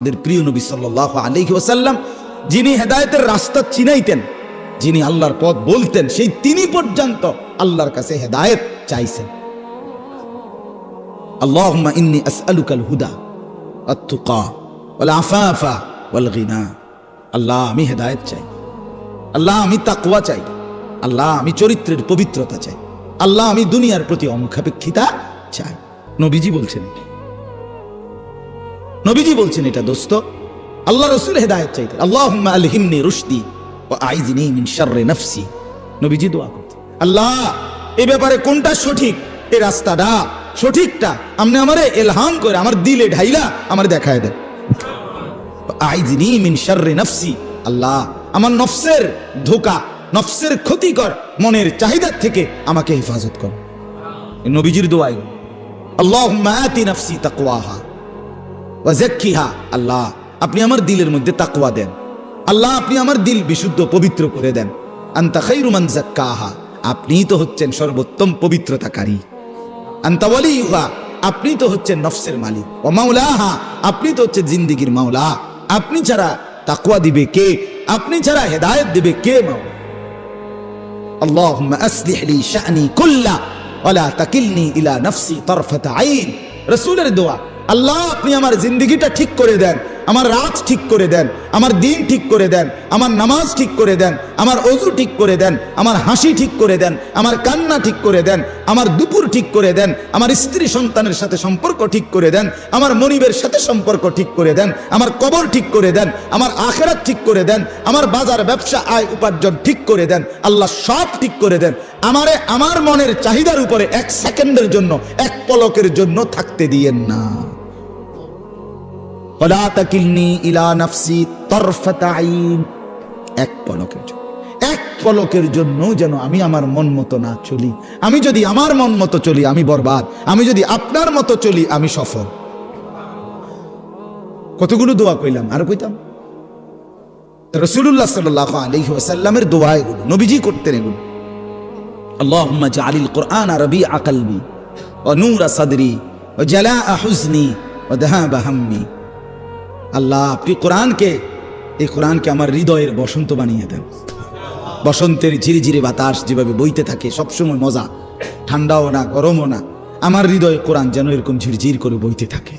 প্রিয় নবী সাল্লাল্লাহু আলাইহি ওয়াসাল্লাম যিনি হেদায়েতের রাস্তা চিনাইতেন, যিনি আল্লাহর পথ বলতেন, সেই তিনি পর্যন্ত আল্লাহর কাছে হেদায়েত চাইছেন। আল্লাহুম্মা ইন্নী আসআলুকাল হুদা ওয়াত তুকা ওয়াল আফাফা ওয়াল গিনা। আল্লাহ আমি হেদায়েত চাই, আল্লাহ আমি তাকওয়া চাই, আল্লাহ আমি চরিত্রের পবিত্রতা চাই, আল্লাহ আমি দুনিয়ার প্রতি অমুখাপেক্ষিতা চাই। নবীজি বলছেন, নবীজি বলছেন এটা দোস্ত। আল্লাহ রাসূল হেদায়েত চাইতেন, আল্লাহুম্মা আলহিমনি রুশদি ওয়া আইযনি মিন শাররি নাফসি। নবীজি দোয়া করতেন, আল্লাহ এই ব্যাপারে কোনটা সঠিক, এই রাস্তাটা সঠিকটা আপনি আমারে ইলহাম করে আমার দিলে ঢাইলা আমার দেখায় দেন। আইযনি মিন শাররি নাফসি, আল্লাহ আমার নফসের ধোঁকা, নফসের ক্ষতিকর মনের চাহিদা থেকে আমাকে হেফাজত করো। নবীজির দোয়া, আল্লাহুম্মা আতি নাফসি তাকওয়াহা ওয়া যাক্কিহা। আল্লাহ আপনি আমার দিলের মধ্যে তাকওয়া দেন, আল্লাহ আপনি আমার দিল বিশুদ্ধ পবিত্র করে দেন। আনতা খায়রু মান যাক্কাহা, আপনিই তো হচ্ছেন সর্বোত্তম পবিত্রতাকারী। আনতা ওয়ালিয়ুহা, আপনি তো হচ্ছেন নফসের মালিক। ওয়া মাওলাহা, আপনি তো হচ্ছেন জিন্দেগীর মাওলা। আপনি ছাড়া তাকওয়া দিবে কে? আপনি ছাড়া হেদায়েত দিবে কে? মাওলা। আল্লাহুম্মা আসলিহ লি শা'নি কুল্লা ওয়া লা তাকিলনি ইলা নাফসি তারফাতা আইন। রাসূলের দোয়া, আল্লাহ আপনি আমার জিন্দেগিটা ঠিক করে দেন, আমার রাত ঠিক করে দেন, আমার দিন ঠিক করে দেন, আমার নামাজ ঠিক করে দেন, আমার ওযু ঠিক করে দেন, আমার হাসি ঠিক করে দেন, আমার কান্না ঠিক করে দেন, আমার দুপুর ঠিক করে দেন, আমার স্ত্রী সন্তানের সাথে সম্পর্ক ঠিক করে দেন, আমার মনিবের সাথে সম্পর্ক ঠিক করে দেন, আমার কবর ঠিক করে দেন, আমার আখিরাত ঠিক করে দেন, আমার বাজার ব্যবসা আয় উপার্জন ঠিক করে দেন। আল্লাহ সব ঠিক করে দেন, আমারে আমার মনের চাহিদার উপরে এক সেকেন্ডের জন্য, এক পলকের জন্য থাকতে দিয়েন না। ওয়ালা তাকিলনি ইলা নাফসি তারফাতা আইন, এক পলকের জন্য, এক পলকের জন্য যেন আমি আমার মন মতো না চলি। আমি যদি আমার মন মতো চলি আমি বরবাদ, আমি যদি আপনার মতো চলি আমি সফল। কতগুলো দোয়া কইলাম, আর কইতাম। রাসূলুল্লাহ সাল্লাল্লাহু আলাইহি ওয়াসাল্লামের দোয়া এগুলো, নবীজি করতেন এগুলো। আল্লাহুম্মা জাআলিল কুরআনা রাবিআ কলবি ওয়া নূরা সাদরি ওয়া জালাআ হুজনি ওয়া যাহাবা হাম্মি। আল্লাহ আপনি কোরআনকে, এই কোরআনকে আমার হৃদয়ের বসন্ত বানিয়ে দেন। বসন্তের ঝিরিঝিরি বাতাস যেভাবে বইতে থাকে, সবসময় মজা, ঠান্ডাও না গরমও না, আমার হৃদয়ে কোরআন যেন এরকম ঝিরঝির করে বইতে থাকে।